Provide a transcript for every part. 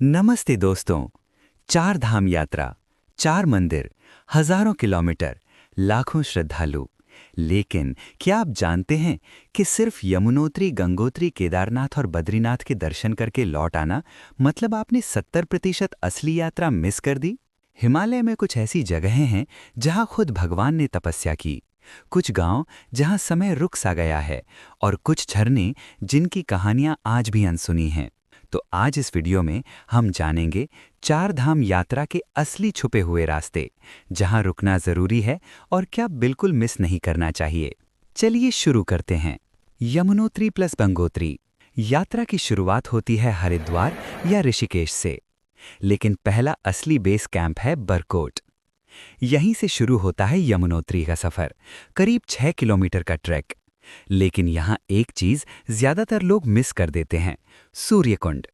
नमस्ते दोस्तों। चार धाम यात्रा, चार मंदिर, हजारों किलोमीटर, लाखों श्रद्धालु। लेकिन क्या आप जानते हैं कि सिर्फ यमुनोत्री, गंगोत्री, केदारनाथ और बद्रीनाथ के दर्शन करके लौट आना मतलब आपने 70% असली यात्रा मिस कर दी। हिमालय में कुछ ऐसी जगहें हैं जहां खुद भगवान ने तपस्या की, कुछ गांव जहां समय रुक सा गया है, और कुछ झरने जिनकी कहानियां आज भी अनसुनी हैं। तो आज इस वीडियो में हम जानेंगे चार धाम यात्रा के असली छुपे हुए रास्ते, जहां रुकना जरूरी है और क्या बिल्कुल मिस नहीं करना चाहिए। चलिए शुरू करते हैं। यमुनोत्री प्लस गंगोत्री। यात्रा की शुरुआत होती है हरिद्वार या ऋषिकेश से, लेकिन पहला असली बेस कैंप है बरकोट। यहीं से शुरू होता है यमुनोत्री का सफर, करीब 6 किलोमीटर का ट्रैक। लेकिन यहाँ एक चीज ज्यादातर लोग मिस कर देते हैं, सूर्य कुंड।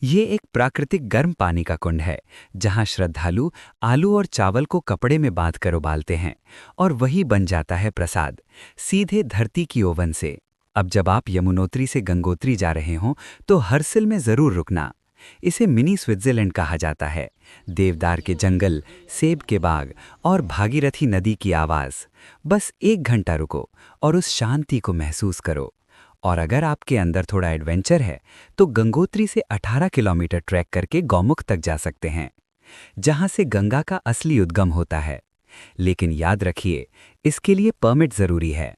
ये एक प्राकृतिक गर्म पानी का कुंड है, जहाँ श्रद्धालु आलू और चावल को कपड़े में बांधकर उबालते हैं और वही बन जाता है प्रसाद, सीधे धरती की ओवन से। अब जब आप यमुनोत्री से गंगोत्री जा रहे हों तो हरसिल में जरूर रुकना। इसे मिनी स्विट्जरलैंड कहा जाता है। देवदार के जंगल, सेब के बाग और भागीरथी नदी की आवाज। बस 1 घंटा रुको और उस शांति को महसूस करो। और अगर आपके अंदर थोड़ा एडवेंचर है तो गंगोत्री से 18 किलोमीटर ट्रैक करके गौमुख तक जा सकते हैं, जहां से गंगा का असली उद्गम होता है। लेकिन याद रखिए, इसके लिए परमिट जरूरी है।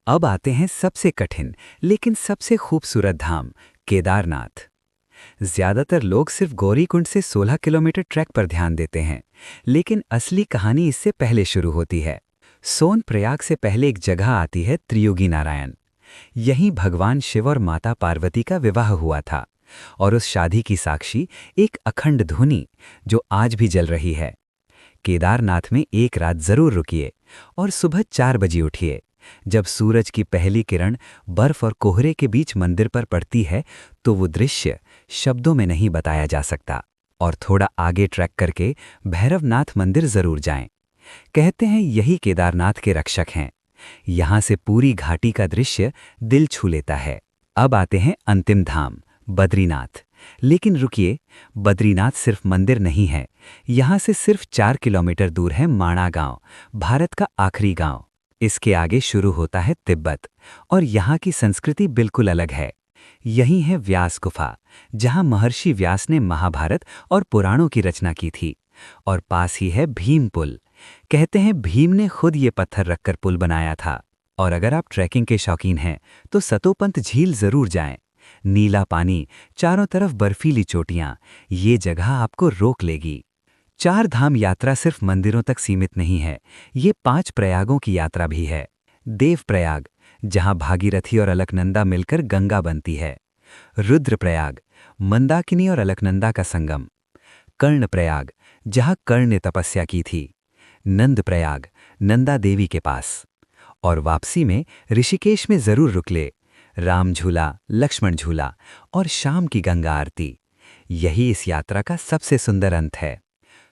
अब आते हैं सबसे कठिन लेकिन सबसे खूबसूरत धाम, केदारनाथ। ज्यादातर लोग सिर्फ गौरीकुंड से 16 किलोमीटर ट्रैक पर ध्यान देते हैं, लेकिन असली कहानी इससे पहले शुरू होती है। सोनप्रयाग से पहले एक जगह आती है त्रियुगी नारायण। यहीं भगवान शिव और माता पार्वती का विवाह हुआ था, और उस शादी की साक्षी एक अखंड ध्वनि जो आज भी जल रही है। केदारनाथ में एक रात जरूर रुकिए और सुबह 4 बजे उठिए। जब सूरज की पहली किरण बर्फ और कोहरे के बीच मंदिर पर पड़ती है तो वो दृश्य शब्दों में नहीं बताया जा सकता। और थोड़ा आगे ट्रैक करके भैरवनाथ मंदिर जरूर जाएं। कहते हैं यही केदारनाथ के रक्षक हैं। यहां से पूरी घाटी का दृश्य दिल छू लेता है। अब आते हैं अंतिम धाम, बद्रीनाथ। लेकिन रुकिए, बद्रीनाथ सिर्फ मंदिर नहीं है। यहां से सिर्फ 4 किलोमीटर दूर है माणा गांव, भारत का आखिरी गांव। इसके आगे शुरू होता है तिब्बत, और यहाँ की संस्कृति बिल्कुल अलग है। यही है व्यास गुफा, जहाँ महर्षि व्यास ने महाभारत और पुराणों की रचना की थी। और पास ही है भीम पुल। कहते हैं भीम ने खुद ये पत्थर रखकर पुल बनाया था। और अगर आप ट्रैकिंग के शौकीन हैं तो सतोपंत झील जरूर जाएं। नीला पानी, चारों तरफ बर्फीली चोटियां, ये जगह आपको रोक लेगी। चार धाम यात्रा सिर्फ मंदिरों तक सीमित नहीं है, ये 5 प्रयागों की यात्रा भी है। देवप्रयाग, जहां भागीरथी और अलकनंदा मिलकर गंगा बनती है। रुद्रप्रयाग, मंदाकिनी और अलकनंदा का संगम। कर्णप्रयाग, जहां कर्ण ने तपस्या की थी। नंदप्रयाग, नंदा देवी के पास। और वापसी में ऋषिकेश में जरूर रुक ले। राम झूला, लक्ष्मण झूला और शाम की गंगा आरती, यही इस यात्रा का सबसे सुंदर अंत है।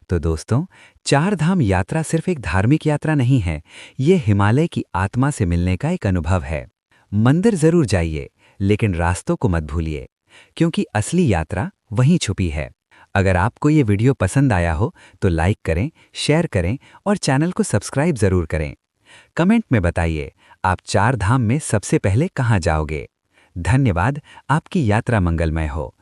तो दोस्तों, चार धाम यात्रा सिर्फ एक धार्मिक यात्रा नहीं है, ये हिमालय की आत्मा से मिलने का एक अनुभव है। मंदिर जरूर जाइए, लेकिन रास्तों को मत भूलिए, क्योंकि असली यात्रा वहीं छुपी है। अगर आपको ये वीडियो पसंद आया हो तो लाइक करें, शेयर करें और चैनल को सब्सक्राइब जरूर करें। कमेंट में बताइए, आप चार धाम में सबसे पहले कहाँ जाओगे। धन्यवाद। आपकी यात्रा मंगलमय हो।